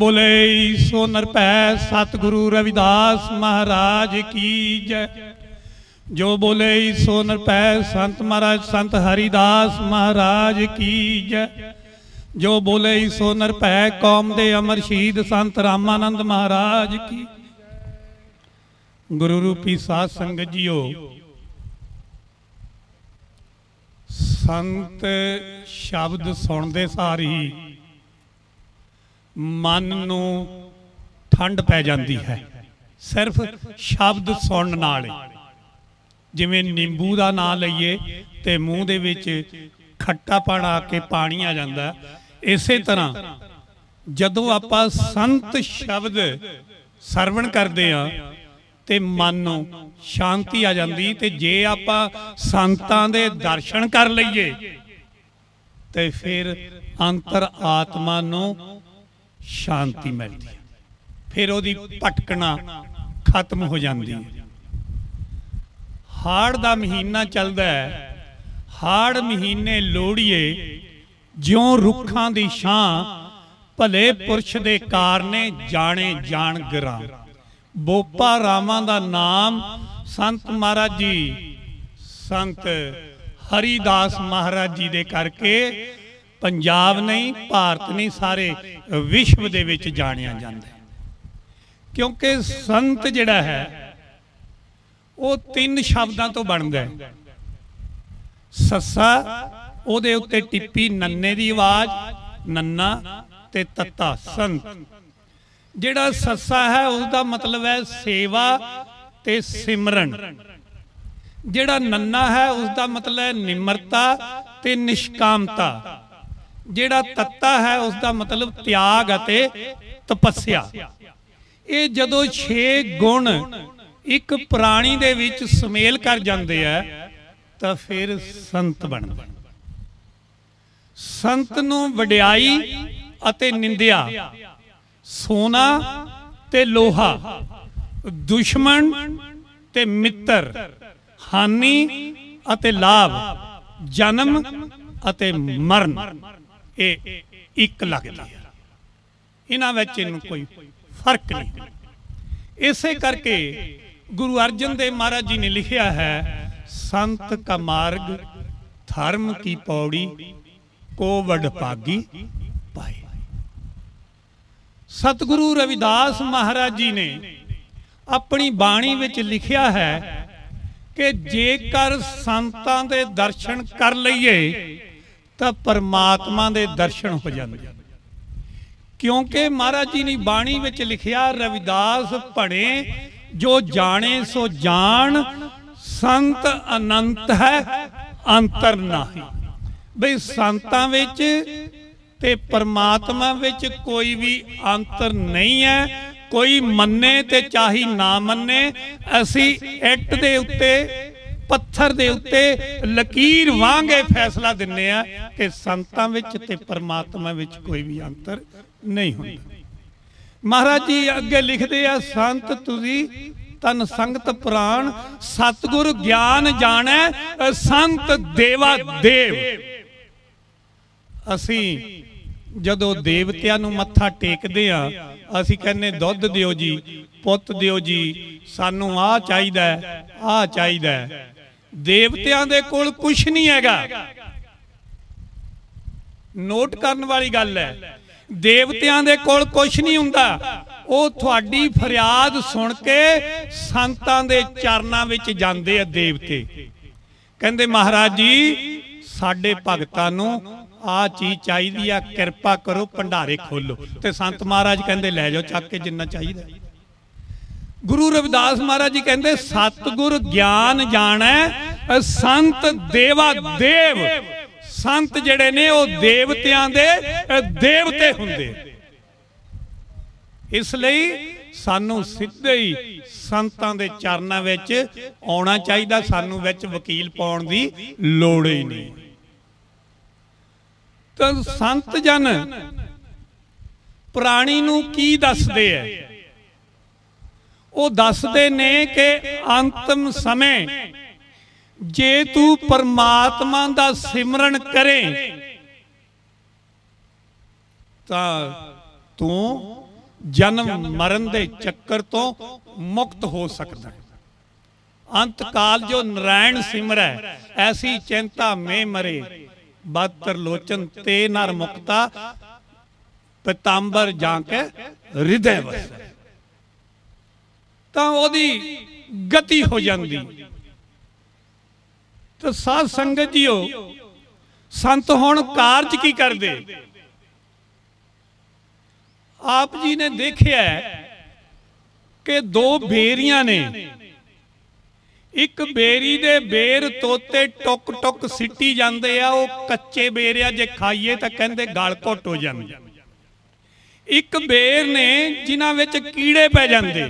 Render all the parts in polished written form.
बोले सो निरभै सतगुरु रविदास महाराज की जय। जो बोले सो निरभै संत महाराज संत हरिदास महाराज की जय। जो बोले सो निरभै कौम दे अमर शहीद संत रामानंद महाराज की। गुरु रूपी साध संगत जीओ, संत शब्द सुनते सार ही मन नूं ठंड पै जाती है। सिर्फ शब्द सुनने नाल जिवें नींबू का नाम लईए तो मूँह दे विच खट्टापन आके पानी आ जाता, इस तरह जदों आपां संत शब्द सरवण करते हैं तो मन नूं शांति आ जाती। तो जे आपां संतां दे दर्शन कर लईए तो फिर अंतर आत्मा नूं शांति मिलती है, फिर ओदी भटकना खत्म हो जाती है। हाड़ दा महीना चलदा है, हाड़ महीने लोड़िए ज्यों रुखां दी छां भले पुरश दे कारने जाने जान गरां। बोपा रामां दा नाम संत महाराज जी संत हरिदास महाराज जी दे करके पंजाब नहीं भारत नहीं सारे विश्व दे विच जानिया जांदा है। क्योंकि संत जिहड़ा है वो 3 शब्दां तो बनदा है। सस्सा उहदे उत्ते टिप्पी नन्ने दी आवाज, नन्ना ते तत्ता संत। जिहड़ा सस्सा है उसका मतलब है सेवा ते सिमरन। जिहड़ा नन्ना है उसका मतलब है निम्रता ते निष्कामता। जिहड़ा तत्ता है उसका मतलब त्याग अते तपस्या। ये जदों 6 गुण एक प्राणी दे विच सुमेल कर जाते हैं तो फिर संत बनदा। संत नूं वडियाई अते निंदिया, सोना ते लोहा, दुश्मन ते मित्र, हानि अते लाभ, जन्म अते मरण ये एक लगती है। इन्हां विच कोई फर्क नहीं। इसे करके गुरु अर्जन देव महाराज जी ने लिखा है, संत का मार्ग धर्म की पौड़ी को वडभागी पाए। सतगुरु रविदास महाराज जी ने अपनी बाणी विच लिखा है कि जेकर संतां दे दर्शन कर लईए तो परमात्मा दे दर्शन हो जाते। क्योंकि महाराज जी ने बाणी विच लिखिया, रविदास पढ़े जो जाने सो जान, संत अनंत है अंतर नाही। बई संतां विच ते परमात्मा विच कोई भी अंतर नहीं है। कोई मन्ने ते चाहे ना मन्ने, असी इट दे उत्ते पत्थर दे उत्ते लकीर वांगे फैसला दिन्ने आ कि संतां विच ते परमात्मा विच कोई भी अंतर नहीं होंदा। महाराज जी अगे लिखते आ, संत तुसी तन संगत प्राण, सतगुर ज्ञान जाने, संत देवा देव। असी जदों देवतियां नूं मत्था टेकदे आ, असी कहने दुध दिओ जी, पुत दिओ जी, सानू आ चाहीदा है, आ चाहीदा है। देवतियां दे कोल कुछ नहीं हैगा। नोट करन वाली गल है, देवतियां दे कोल कुछ नहीं हुंदा। वो तुहाडी फरियाद सुन के संतां दे चरनां विच जांदे आ देवते। कहंदे महाराज जी साडे भगतां नूं आ चीज चाहिदी आ, किरपा करो भंडारे खोलो। ते संत महाराज कहंदे लै जाओ चक के जिन्ना चाहिदा। गुरु रविदास महाराज जी कहंदे सतगुर ज्ञान जाने, संत देवा देव। संत जिहड़े ने वो देवतियां दे देवते हुंदे। इसलिए सानू सीधे ही संतां दे चरनां विच आउणा चाहिदा। सानू विच वकील पाउण दी लोड़ ही नहीं। तो संत जन प्राणी नू की दसदे है? वो दसदे ने कि अंतिम समय जे तू परमात्मा दा सिमरन करे तो तू जन्म मरण दे चक्कर तो मुक्त हो सकता है। अंत काल जो नारायण सिमरै ऐसी चिंता में मरे, बहत्तर लोचन ते नर मुक्ता पितांबर जाके हृदय वसै। तो ओदी गति हो जाती। तो साध संगत जीओ, संत हुण कारज की करदे? आप जी ने देखिया कि दो बेरियां ने, एक बेरी दे बेर तोते टुक टुक सिੱਟੀ ਜਾਂਦੇ ਆ, ਉਹ ਕੱਚੇ बेर आ जे खाइए तो कहते गल घुट हो जाती। एक बेर ने जिन्हां विच कीड़े पै जाते,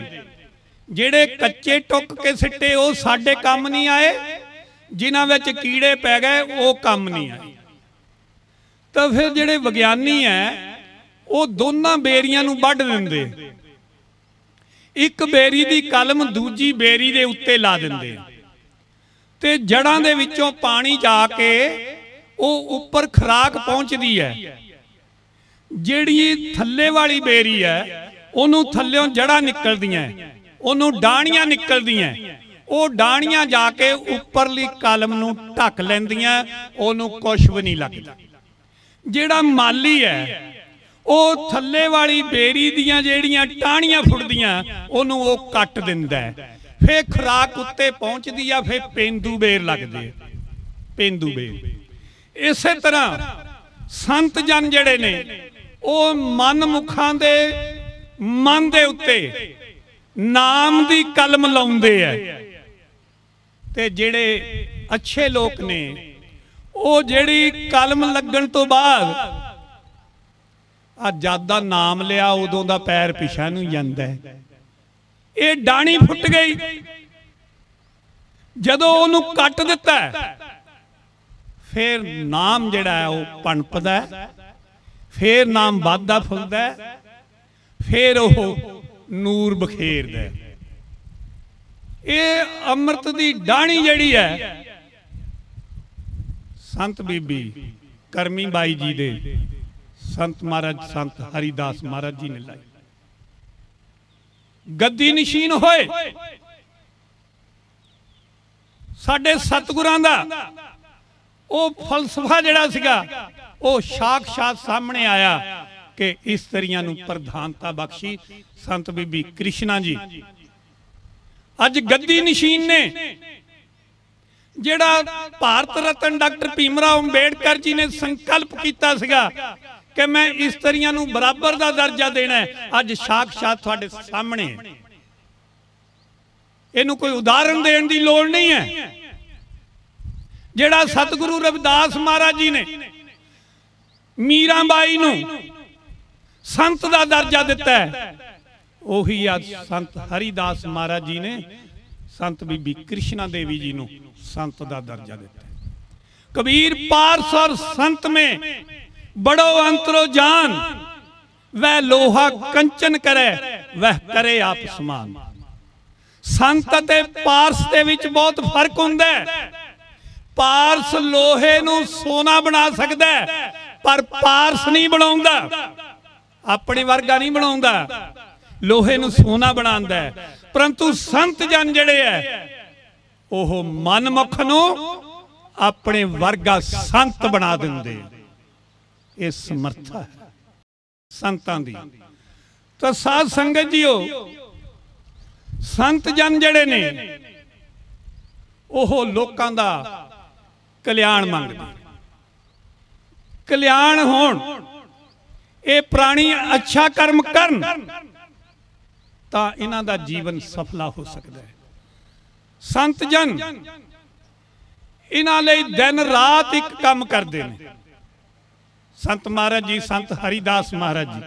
ਜਿਹੜੇ ਕੱਚੇ टुक के सिੱਟੇ ਉਹ ਸਾਡੇ ਕੰਮ नहीं आए, जिन्हां विच कीड़े पै गए वो काम नहीं आए। तो फिर ਜਿਹੜੇ विग्यानी है वो दोनों बेरियां नूं वढ दिंदे, एक बेरी दी कलम दूजी बेरी दे उत्ते ला दिंदे ते जड़ां दे विचों पानी जाके वो उपर खुराक पहुंचदी है। जिहड़ी थल्ले वाली बेरी है उहनूं थल्लियों जड़ां निकलदियां, उहनूं डाणियां निकलदियां, वो डाणियां जाके उपरली कलम नूं ढक लैंदियां, उहनूं कुछ भी नहीं लगदा। जिहड़ा माली है वो थल्ले वाली बेरी दियां जेड़ियां टाणियां फुटदियां उहनूं वो कट दिंदा है, फिर खुराक उत्ते पहुंचदी आ, फिर पेंदू बेर लगदे, पेंदू बेर। इसे तरह संत जन जेड़े ने वो मन मुखां दे मन दे उत्ते नाम दी कलम लाउंदे है, ते जेड़े अच्छे लोग ने वो जेड़ी कलम लगन तो बाद जद दा नाम लिया उदों दा पैर पिछा नूं जांदा है। ये डाणी फुट गई, जदों उहनूं कट दिता फिर नाम जिहड़ा है वो पनपदा है, फिर नाम वधदा फुलदा है, फिर वो नूर बखेरदा है। ये अमृत दी डाणी जिहड़ी है संत बीबी करमी बाई जी दे संत महाराज संत हरिदास महाराज जी ने लाई। गद्दी नशीन होए साडे सतगुरां दा वो फलसफा जिहड़ा सीगा वो साक्षात सामने आया कि इस्त्रियां नूं प्रधानता बख्शी संत बीबी कृष्णा जी अज गद्दी नशीन ने। जिहड़ा भारत रत्न डॉक्टर भीमराव अंबेडकर जी ने संकल्प किया सीगा कि मैं इस्त्रियां नूं बराबर का दर्जा देना है, अज साक्षात तुहाडे सामने। इहनूं कोई उदाहरण देण दी लोड़ नहीं है। जिहड़ा सतगुरु रविदास महाराज जी ने मीराबाई नूं संत का दर्जा दिता है, उही अज संत हरिदास महाराज जी ने संत बीबी कृष्णा देवी जी नूं संत का दर्जा दिता है। कबीर पारस और संत में बड़ो अंतरो जान, वह लोहा कंचन करे वह करे आप समान। संत ते पारस दे विच बहुत फर्क हुंदा है। पारस लोहे नूं सोना बना सकदा है पर पारस नहीं बनाउंदा, अपने वर्गा नहीं बनाउंदा, लोहे नूं सोना बनांदा है। परंतु संत जन जिहड़े है ओह मनमुख नूं अपने वर्गा संत बना दिंदे। ये समर्था है संतां दी। तो साध संगत जीओ, संत जन जड़े ने ओह लोकां दा कल्याण मंगदे। कल्याण होण, ये प्राणी अच्छा कर्म करन तां इन्हां दा जीवन सफला हो सकदा है। संत जन इन्हां लई दिन रात एक काम करदे ने। संत महाराज जी संत हरिदास महाराज जी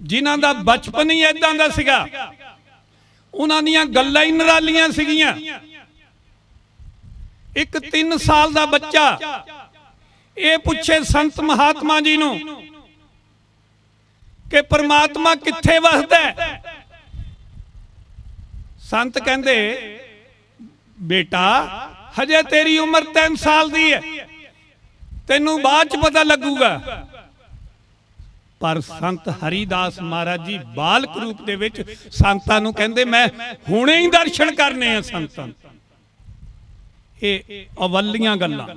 जिन्हां दा बचपन ही इदां दा सीगा, उन्हां दीयां गल्लां ही निरालियां सीगियां। एक 3 साल दा बच्चा ये पूछे संत महात्मा जी नूं कि परमात्मा कित्थे वसदा है। संत कहंदे बेटा हजे तेरी उम्र 3 साल दी है, तेनू बाद च पता लगूगा। पर संत हरिदास महाराज जी बालक रूप दे विच संतां नूं कहंदे मैं हुणे ही दर्शन करने हैं संतां। ये अवलियां गल्लां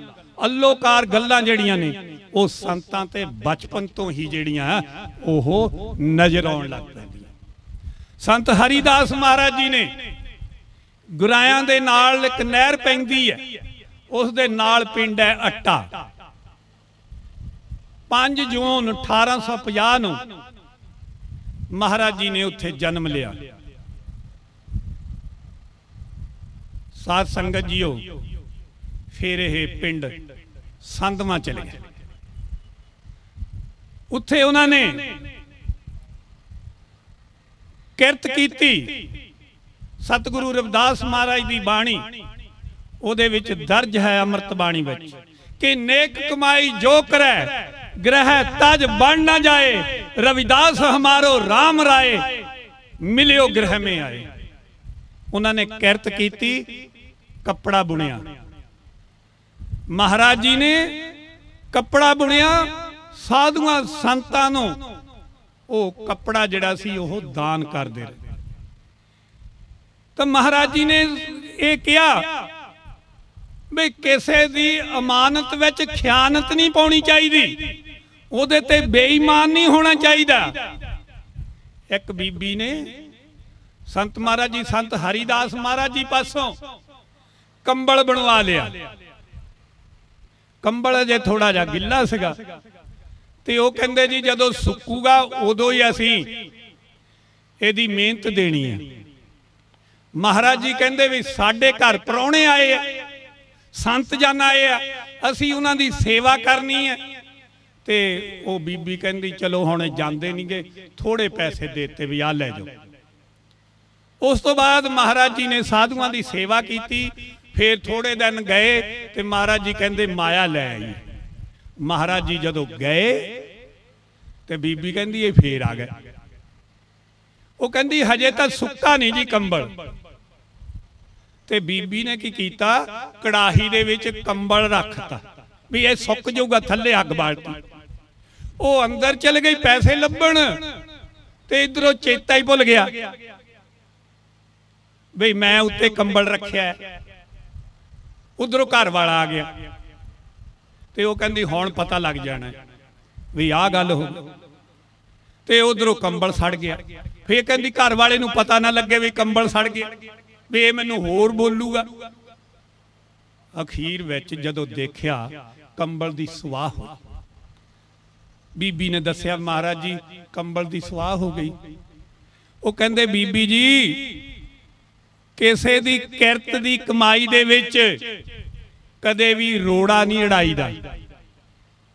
अलोकार गल्लां जिहड़ियां ने वो संतां ते बचपन तो ही जिहड़ियां ओह नजर आउण लग पैंदियां। संत हरिदास महाराज जी ने गुरायां दे नाल एक नहर पैंदी है, उस दे नाल पिंड है अट्टा। 5 जून 1850 नूं महाराज जी ने उत्थे जन्म लिया। साध संगत जीओ, फिर यह पिंड संधवा चले गए। उत्थे उन्होंने किरत कीती। सतगुरु रविदास महाराज की बाणी उहदे विच दर्ज है अमृत बाणी विच कि नेक कमाई जो करे ग्रह तज बन न जाए, रविदास हमारो राम राय मिलियो ग्रह में आए। उन्होंने किरत कीती, कपड़ा बुनिया। महाराज जी ने कपड़ा बुनिया, साधुआं संतां नूं वो कपड़ा जिहड़ा सी ओह दान करदे रहे। तो महाराज जी ने ये कहा भी किसी दी अमानत विच खयानत नहीं पाउणी चाहिदी, उहदे ते बेईमान नहीं होना चाहिदा। एक बीबी ने संत महाराज जी, संत हरिदास महाराज जी पासों कंबल बनवा लिया। कंबल अजे थोड़ा जा गिला सीगा ते वो कहंदे जी जदों सुकूगा उदों ही असीं इहदी मेहनत देनी है। महाराज जी कहंदे भी साडे घर परौणे आए आ, संत जन आए आ, असीं उन्हां दी सेवा करनी है। ते वो बीबी कहंदी चलो हुण जांदे नहीं गए, थोड़े पैसे देते भी आ लै जाओ। उस तो बाद महाराज जी ने साधुआं दी सेवा की। फिर थोड़े दिन गए तो महाराज जी कहंदे माया लै आई। महाराज जी जदों गए तो बीबी कहंदी ये फिर आ गए। वो कहंदी हजे तो सुक्का नहीं जी कंबल। ते बीबी ने की कीता, कड़ाही दे विच कंबल रखता भी ये सुक जाऊगा, थल्ले अग बालती। वो अंदर चल गई पैसे लभण, ते इधरों चेता ही भुल गया बई मैं उत्ते कंबल रखिया है। उधरों घर वाला आ गया ते वो कहंदी हुण पता लग जाना भी आ गल हो। ते उधरों कंबल सड़ गया। फिर कहंदी घर वाले नूं पता ना लगे भी कंबल सड़ गया, भी ये मैनूं होर बोलूगा। अखीर विच जदों देखिया कंबल दी सुआह हो, बीबी ने दस्सिया महाराज जी कंबल दी सुआह हो गई। वो कहंदे बीबी जी किसी दी किरत दी कमाई दे विच कदे भी रोड़ा नहीं अड़ाईदा,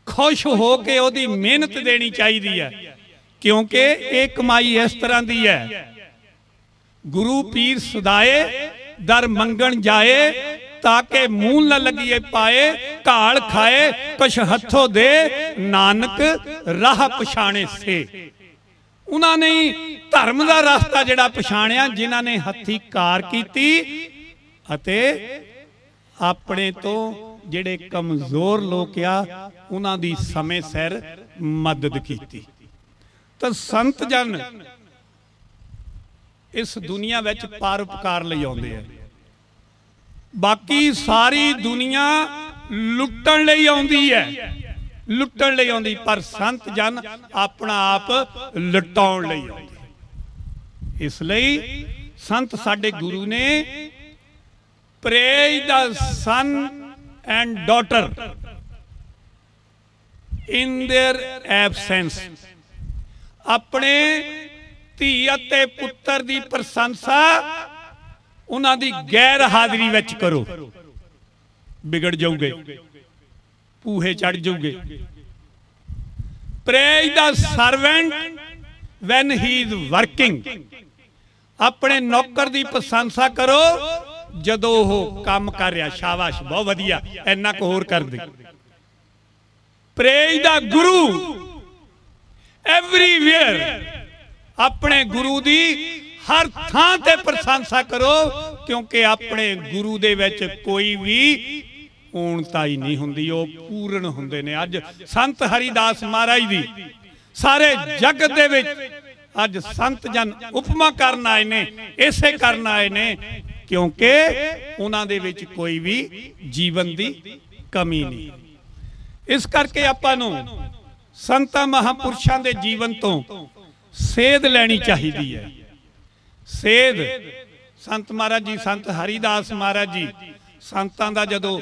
खुश हो के ओदी मेहनत देनी चाहिदी है। क्योंकि ये कमाई इस तरह दी है, गुरु पीर सदाए दर मंगण जाए, ताके मुंह न लगिए पाए, घाल खाए कुछ हथों दे, नानक राह पछाणे से। उन्होंने धर्म का रास्ता जिहड़ा पछाणिया, जिन्होंने हथी कार कीती अते अपने तो जिहड़े कमजोर लोग आ उन्हां दी समय सिर मदद कीती। तो संत जन इस दुनिया विच परोपकार लई आउंदे आ, बाकी सारी दुनिया लुट्टण लई आउंदी है, लुट्टण लई आउंदी, पर संत जन अपना आप लुटाउण लई आउंदे। इसलिए संत साडे गुरु ने praise the son and daughter in their absence, अपने धी अते पुत्र दी प्रशंसा उन्हां दी गैर हाजरी विच करो, बिगड़ जाओगे, पूहे चढ़ जाओगे। Praise the servant when he is working, अपने नौकर दी प्रशंसा करो जदों वो काम कर रहा, शाबाश बहुत वधिया, इन्ना को होर कर दे। प्रेज द गुरु एवरीवेयर, अपने गुरु दी हर थां ते प्रशंसा करो, क्योंकि अपने गुरु दे विच कोई भी ऊणता ही नहीं हुंदी, वो पूर्ण हुंदे ने। अज संत हरिदास महाराज दी सारे जगत दे विच अज संत जन उपमा करन आए ने, इसे करन आए ने क्योंकि उन्हां दे विच कोई भी जीवन दी कमी नहीं। इस करके आपां नूं संतां महापुरुषां दे जीवन तो सेध लैनी चाहिदी है। सेध संत महाराज जी, संत हरिदास महाराज जी संतां दा जदों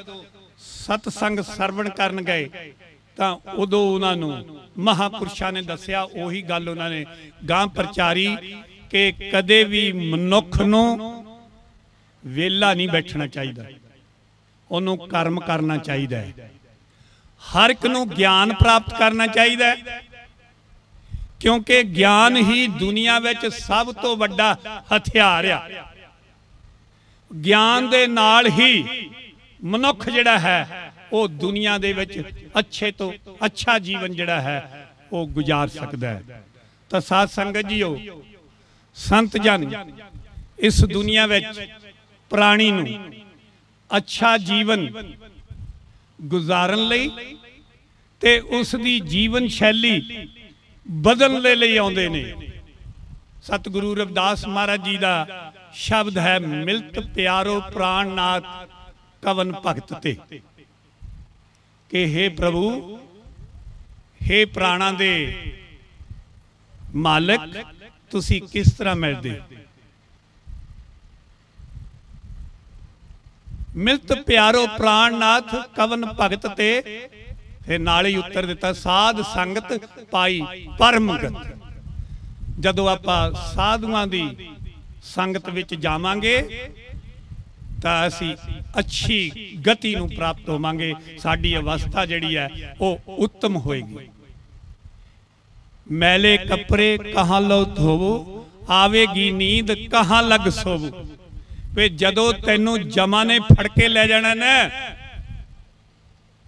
सतसंग सरवण करन गए तां उदों उन्हां नूं महापुरुषां ने दस्सिया, उही गल उन्होंने गां प्रचारी कि कदे भी मनुख नूं वेला नहीं बैठना चाहिए, उन्होंने कर्म करना चाहिए। हर एक नूं ज्ञान प्राप्त करना चाहिए क्योंकि ज्ञान ही दुनिया विच सब तो वड्डा हथियार आ। ज्ञान दे नाल ही मनुख जिहड़ा है वो दुनिया दे विच अच्छे तो अच्छा जीवन जिहड़ा है वो गुजार सकता है। तो साध संगत जीओ, संत जन इस दुनिया विच प्राणी नूं अच्छा जीवन गुजारन लई ते उसदी जीवन शैली बदलने लई आउंदे ने। सतगुरु रविदास महाराज जी दा शब्द है, मिलत प्यारो प्राणनाथ कवन भगत ते, कि हे प्रभु, हे प्राणा दे मालिक, तुसी किस तरह मिलदे। मिलत प्यारो प्राणनाथ कवन भगत ते, फिर नाल ही उत्तर दिता, साध संगत पाई परम गत। जदों आपां साधुआं दी संगत विच जावांगे तां असीं अच्छी गति नूं प्राप्त होवांगे, साडी अवस्था जिहड़ी है वो उत्तम होएगी। मैले कपड़े कहाँ लो धोवो, आवेगी नींद कहाँ लग सोवो। वे जदों तैनूं जमा ने फड़ के ले जाना ना,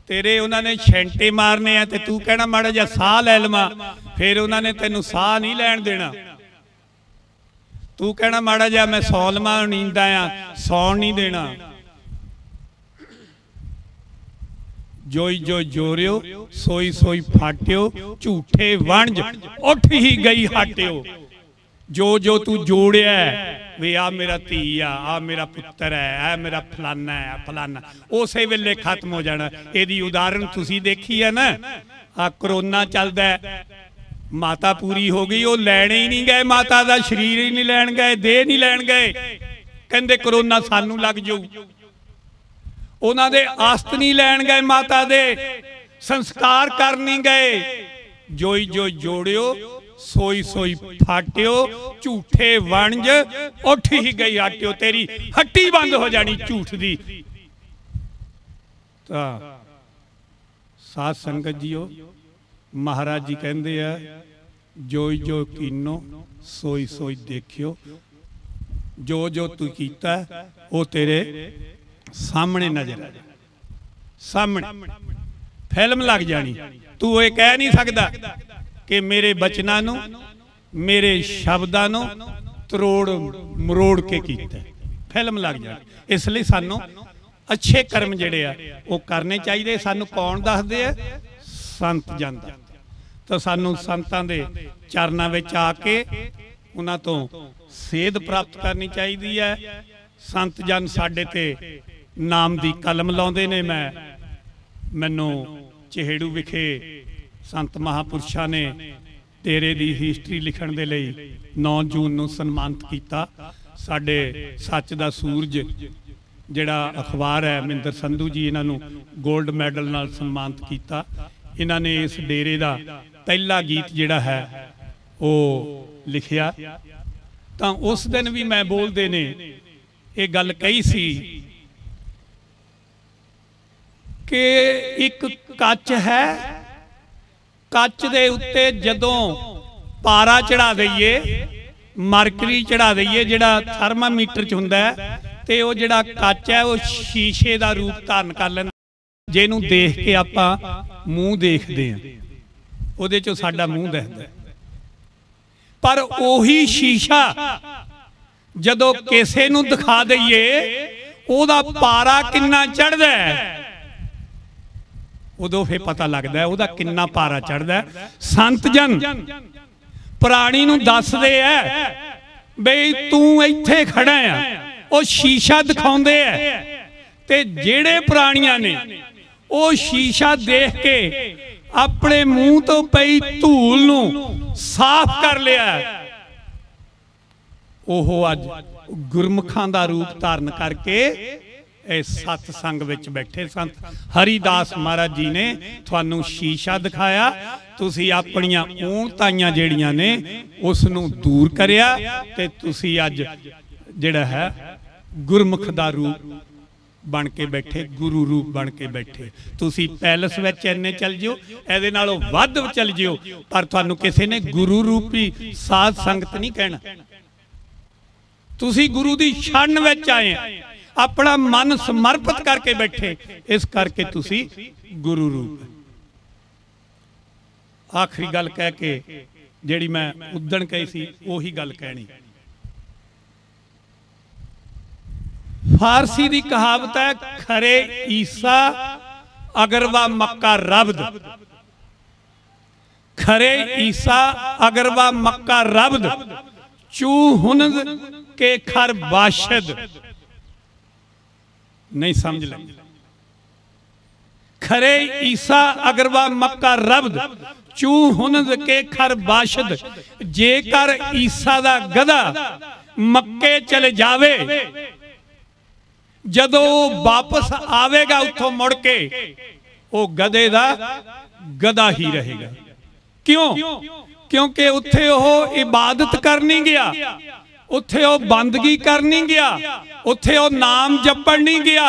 तेरे उन्होंने छेंटे मारने हैं ते तू कहना माड़ा जा साह लै लवां, फिर उन्होंने तेनू साह नहीं लैण देना। तू कहना माड़ा जा मैं सौ लवां, नींद आया, सौण नहीं देना। जोई जो जोरियो सोई सोई फाट्यो, झूठे वणज उठ ही गई हाट्यो। जो जो तू जोड़िया वे आ मेरा धी आ मेरा पुत्र है, आ मेरा फलाना है फलाना, उस वेले खत्म हो जाना। यदि उदाहरण तुसी देखी है ना, आ करोना चलता है, माता पूरी हो गई, वो लैने ही नहीं गए, माता का शरीर ही नहीं लैन गए, देह नहीं लैन गए, कहते करोना सानू लग जाऊ। उन्हां दे आस्त नहीं लैन गए, माता दे संस्कार कर नहीं गए। जोई जो जोड़ियो सोई सोई फाट्यो, झूठे वणज उठ ही गई हाट्यो। तेरी हट्टी बंद हो जानी झूठ दी। साध संगत जीओ, महाराज जी कहते हैं, जोई जो कीनो सोई सोई देखियो। जो जो तू कीता वो तेरे सामने नजर आ जाए, सामने फिल्म लग जानी। तू ये कह नहीं सकता कि मेरे बचनां नूं, मेरे शब्दां नूं तरोड़ मरोड़ के कीता, फिल्म लग जाए। इसलिए सानू अच्छे कर्म जिहड़े आ वो करने चाहिए। सानू कौन दसदे आ? संत जन। तो सानू संतां दे चरनां विच आके उन्हां तो सेध प्राप्त करनी चाहिए है। संत जन साडे ते नाम दी कलम लाउंदे ने। मैनू चहेड़ू विखे संत महापुरुषां ने डेरे दी हिस्टरी लिखण दे लई 9 जून नूं सन्मानित कीता। साडे सच दा सूरज जिहड़ा अखबार है, मिंदर संधू जी इन्हां नूं गोल्ड मैडल नाल सन्मानित कीता। इन्हां ने इस डेरे दा पहला गीत जिहड़ा है वो लिखिया। तां उस दिन भी मैं बोलदे ने ये गल कही सी कि एक कच है, कच दे उत्ते जदों पारा चढ़ा दईए, मरकरी चढ़ा दईए, जिहड़ा थर्मामीटर च हुंदा है, ते वो जिहड़ा कच है वो शीशे का रूप धारण कर लैंदा। जिहनूं देख के आपां मूँह देखदे हां, उहदे चों साडा मूँह दिखदा है। पर ओही शीशा जदों किसे नूं दिखा दईए, ओहदा पारा किन्ना चढ़दा है। उदों फिर पता लगता है उहदा किन्ना पारा चढ़दा है। संत जन प्राणी नूं दसदे है बई तू इत्थे खड़ा है, वो शीशा दिखाउंदे है ते जेड़े प्राणियां ने वो शीशा देख के अपने मूँह तो पई धूल नूं साफ कर लिया। ओहो अज गुरमुखां दा रूप धारण करके सत्संग विच बैठे। संत हरिदास महाराज जी ने तुहानू शीशा दिखाया, तुसी अपनियां ऊणताइयां जेड़ियां ने उस नूं दूर करिया ते तुसी अज जिहड़ा है गुरमुख दा रूप बन के बैठे, गुरु रूप बन के बैठे। तुसी पैलस विच इन्ने चल जिओ, इहदे नालों वध चल जिओ, पर तुहानू किसी ने गुरु रूपी साध संगत नहीं कहना। तुसी गुरु दी शरण विच आए, अपना मन समर्पित करके बैठे, इस करके तुसी गुरु रूप। आखिरी गल कह के जिहड़ी मैं उदण कही सी ओही गल कहनी। फारसी दी कहावत है, खरे ईसा अगरवा मक्का रब्द। खरे ईसा अगरवा मक्का रब्द, चू हुनद के खर बाशद। नहीं समझ लगी। खरे ईसा अगरवा मक्का रब्द, चू हुनद के खर बाशद। जेकर ईसा दा गधा मक्के चले जावे, जदों वापस आवेगा उठों मुड़ के, वो गधे दा गधा ही रहेगा। क्यों? क्योंकि उत्थे वो इबादत करनी गया, उत्थे वो बंदगी करनी गया, उत्थे वो नाम जपण नहीं गया,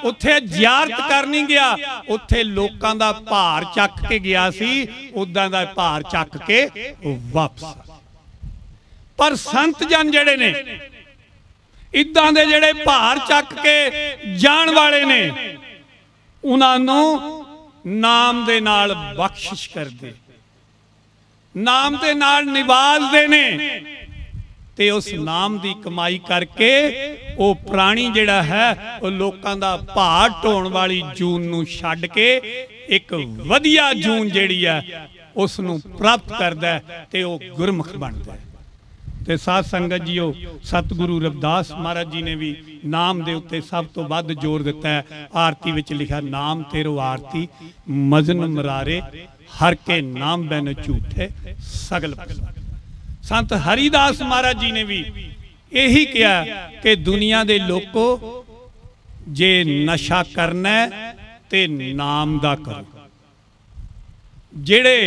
उत्थे जियारत करनी गया, उत्थे लोकां दा भार चक के गया सी, उदां दा भार चक के वापस। पर संत जन जेड़े ने इदां दे जेड़े भार चक के जाण वाले ने, उन्हां नूं नाम दे नाल बख्शिश करदे, नाम दे नाल निवाजदे ने, ते उस नाम दी कमाई करके वो प्राणी जेड़ा है वो लोकां दा भार ढोण वाली जून नूं छड्ड के एक वधिया जून जेड़ी है उस नूं प्राप्त करदा है ते वो गुरमुख बनदा है। ते साध संगत जीओ, सतगुरु रविदास महाराज जी ने भी नाम दे उत्ते सब तो वध जोर दिता है। आरती विच लिखा, नाम तेरो आरती मजन मरारे, हर के नाम बैन झूठे सगल। संत हरिदास महाराज जी ने भी यही कहा कि दुनिया दे लोको जे नशा करना है ते नाम दा करो। जेड़े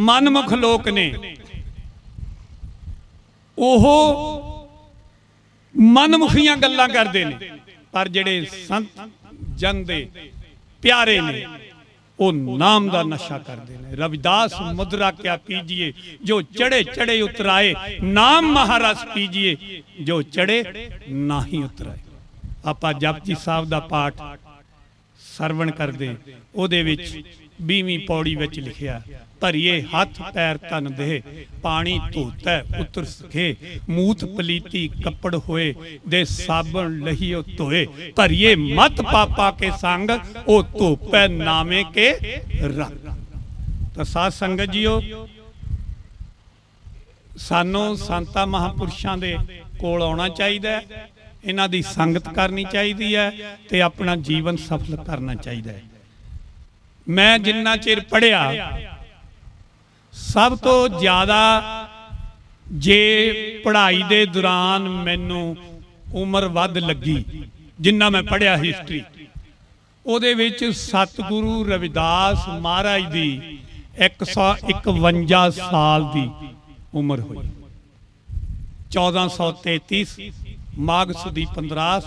मनमुख लोक ने ओहो मनमुखियां गल्लां करदे ने, पर जेड़े संत जन दे प्यारे ने वो नाम दा नशा करते हैं। रविदास मुद्रा क्या पीजिए, जो चढ़े चढ़े उतराए, नाम महारस पीजिए, जो चढ़े ना ही उतराए। आपां जपजी साहब दा पाठ सरवण करदे, ओदे विच 20वीं पौड़ी विच लिखिया, भरिए हाथ पैर तन दे, पानी धोता उतर सके, मूत पलीती कपड़ होए, दे साबन लहियो धोए, भरिए मत पापा के संग, ओ धोपै नामे के रंग। तो साध संगत जीओ, सानू संतां महापुरुषां दे कोल आउणा चाहीदा है, इन्हां दी संगत करनी चाहिदी है ते अपना जीवन सफल करना चाहिदा है। मैं जिन्ना चिर पढ़िया, सब तो ज्यादा जे पढ़ाई दे दौरान मैनू उम्र वध लगी, जिन्ना मैं पढ़िया हिस्टरी, उहदे विच सतगुरु रविदास महाराज दी 151 साल दी उम्र हुई। 1433 माघ सुदी 15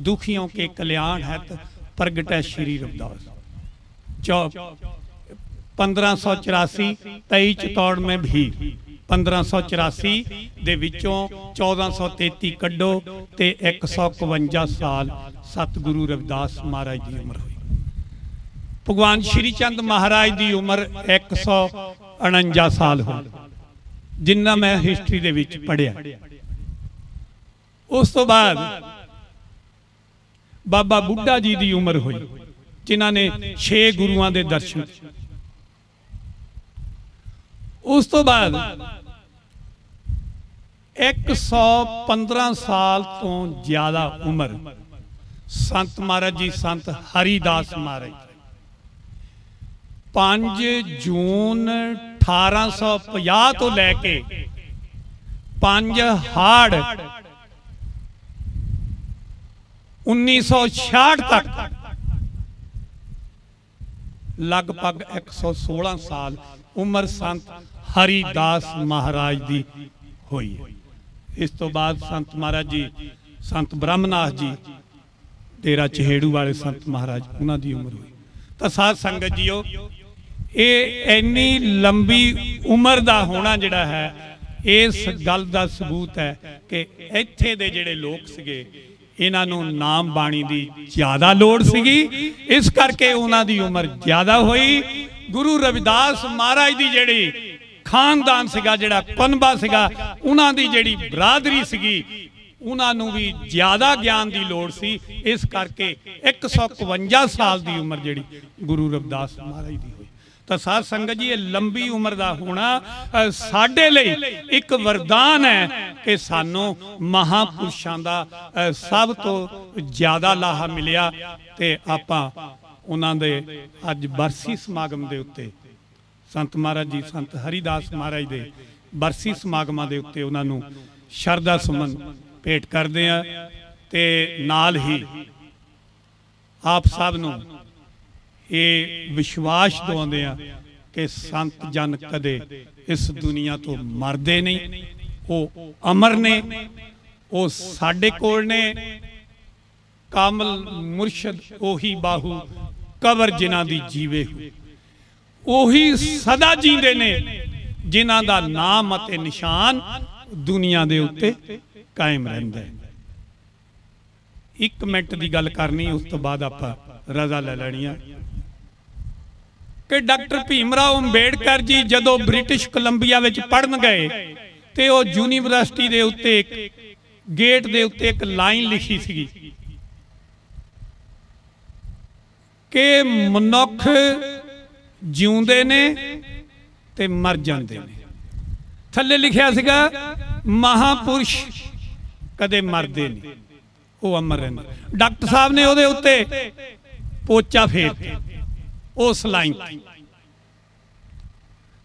दुखियों के कल्याण है प्रगट है श्री रविदास। 1584 23 चितौड़ में भीड़, 1584 दे विचों 1433 कड्डो ते 151 साल सतगुरु रविदास महाराज की उम्र हुई। भगवान श्री चंद महाराज की उम्र 149 साल हुई, जिन्ना मैं हिस्टरी दे विच पढ़िया। उस तो बाद बाबा बुढ़ा जी की उम्र हुई जिन्हां ने 6 गुरुआं दे दर्शन। उस तो बाद 115 साल तो ज्यादा उम्र संत महाराज जी संत हरिदास महाराज 5 जून 1850 तो लैके 5 हाड़ 1966 तक लगभग 116 साल उम्र संत हरिदास महाराज दी हुई। इस तो बाद संत महाराज जी संत ब्रह्मनाथ जी डेरा चहेड़ू वाले संत महाराज उन्हां दी उम्र हुई। तो साध संगत जीओ ये इन्नी लंबी उम्र का होना जिहड़ा है इस गल का सबूत है कि इत्थे दे जिहड़े लोग सीगे इन्हां नूं नाम बाणी दी ज़्यादा लोड़ सीगी, इस करके उन्हां दी उम्र ज़्यादा हुई। गुरु रविदास महाराज दी जिहड़ी खानदान सीगा जिहड़ा कुनबा सीगा उन्हां दी जिहड़ी बरादरी सीगी उन्हां नूं भी ज़्यादा ज्ञान की लोड़ सी, इस करके 151 साल की उम्र जिहड़ी गुरु रविदास महाराज की हुई। तो साध संगत जी ये लंबी उम्र का होना साडे लई एक वरदान है कि सानू महापुरुषों का सब तो ज़्यादा लाहा मिलिया। ते आपां उन्हां दे अज बरसी समागम दे उत्ते संत महाराज जी संत हरिदास महाराज दे बरसी समागमां दे उत्ते उन्हां नूं शरदा सुमन भेंट करदे आ ते नाल ही आप सब नूं ये विश्वास दवाउंदे आ कि संत जन कदे इस दुनिया तो मरदे नहीं, वो अमर ने, वो साडे कोल ने। कामल मुर्शद ओही बाहू कबर जिन्हां दी जीवे ओही सदा जींदे ने जिन्हां दा नाम अते निशान दुनिया दे उत्ते कायम रहिंदा है। 1 मिनट की गल करनी उस तो बाद आपां रजा ले लैनी है कि डॉक्टर भीमराव अंबेडकर जी जदों ब्रिटिश कोलंबिया विच पढ़न गए तो वो यूनीवर्सिटी दे उत्ते गेट दे उत्ते एक लाइन लिखी सी कि मनुख जिउंदे ने ते मर जांदे ने। थल्ले लिखिया सीगा महापुरुष कदे मरदे नहीं, वो अमर रहिंदे। डॉक्टर साहब ने उहदे उत्ते पोचा फेर उस लाइन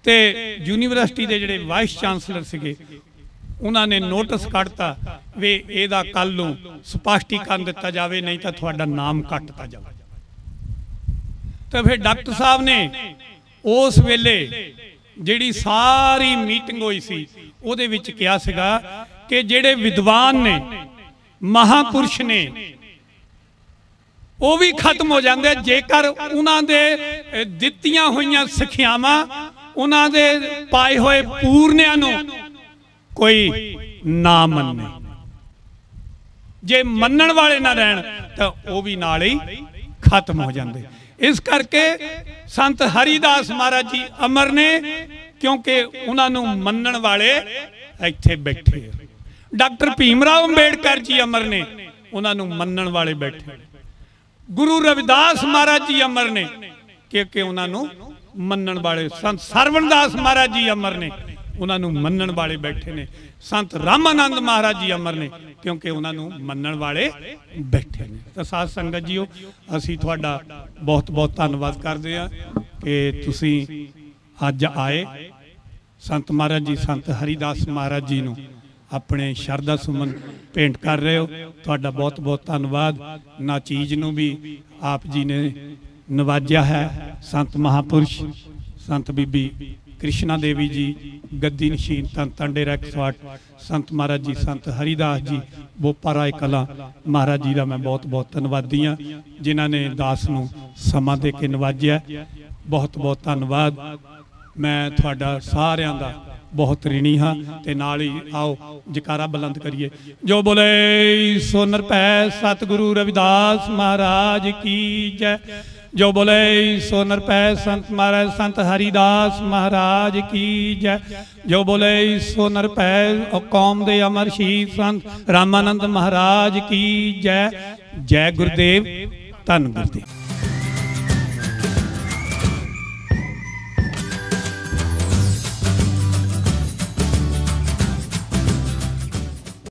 ते यूनीवर्सिटी के जिहड़े वाइस चांसलर सीगे उन्होंने नोटिस कढ़ता वे एदा कल नूं स्पष्टीकरण दिता जाए नहीं तो तुहाडा नाम कटता जाए। तो फिर डॉक्टर साहब ने उस वेले जिहड़ी सारी मीटिंग हुई सी उहदे विच कहा सीगा कि जिहड़े विद्वान ने महापुरुष ने वो भी खत्म हो जाते जेकर उन्हां दे दित्तियां होइयां सिक्ख्यावां उन्हां दे पाए हुए पूर्णियां नूं कोई ना मन्ने। जे मन्नण वाले ना रहन तो वो भी नाल ही खत्म हो जाते। इस करके संत हरिदास महाराज जी अमर ने क्योंकि उन्हां नूं मन्नण वाले इत्थे बैठे। डॉक्टर भीमराव अंबेडकर जी अमर ने, उन्हां नूं मन्नण वाले बैठे। गुरु रविदास महाराज जी अमर ने क्योंकि उन्होंने मनण वाले। संत सरवणदास महाराज जी अमर ने, उन्होंने मनण वाले बैठे ने। संत रामानंद महाराज जी अमर ने क्योंकि उन्होंने मनण वाले बैठे ने। तो साध संगत जीओ असीं तुहाडा बहुत बहुत धन्नवाद करते हैं कि तुसीं अज आए। संत महाराज जी संत हरिदास महाराज जी नूं अपने शरदा सुमन भेंट कर रहे हो, तुहाडा बहुत बहुत धन्नवाद। ना चीज़ नूं भी आप जी ने नवाजा है। संत महापुरुष संत बीबी कृष्णा देवी जी गद्दी नशीन धन धन डेरा 108, संत महाराज जी संत हरिदास जी बोपा राय कला महाराज जी का मैं बहुत बहुत धन्नवादी हाँ जिन्हों ने दास नूं समा दे के नवाजिया। बहुत बहुत धन्नवाद। मैं तुहाडा सारियां दा बहुत ऋणी हाँ। ते नाल ही आओ जकारा बुलंद करिए। जो बोले सो निरभै सतगुरु रविदास महाराज की जय। जो बोले सो निरभै संत महाराज संत हरिदास महाराज की जय। जो बोले सो निरभै कौम दे अमर शहीद संत रामानंद महाराज की जय। जय गुरुदेव धन गुरुदेव।